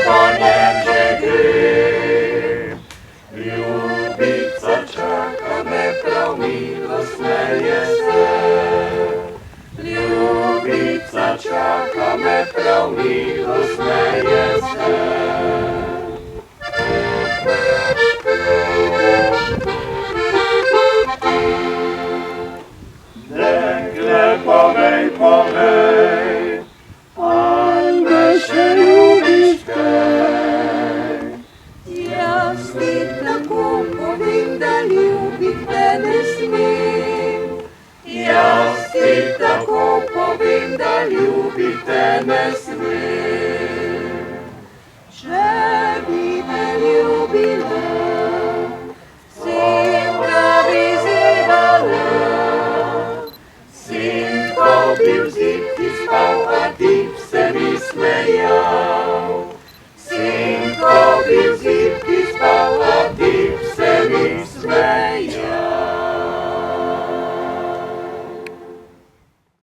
koniem žiedi. Ljubica čaka me, prav milostne jeste. Ljubica čaka me, prav milostne jeste. Dekle, povej, povej, al me še ljubiš kaj? Jaz ti tako povem, da ljubit te ne smem. Jaz ti tako povem, da ljubit te ne smem. Če bi me ljubila,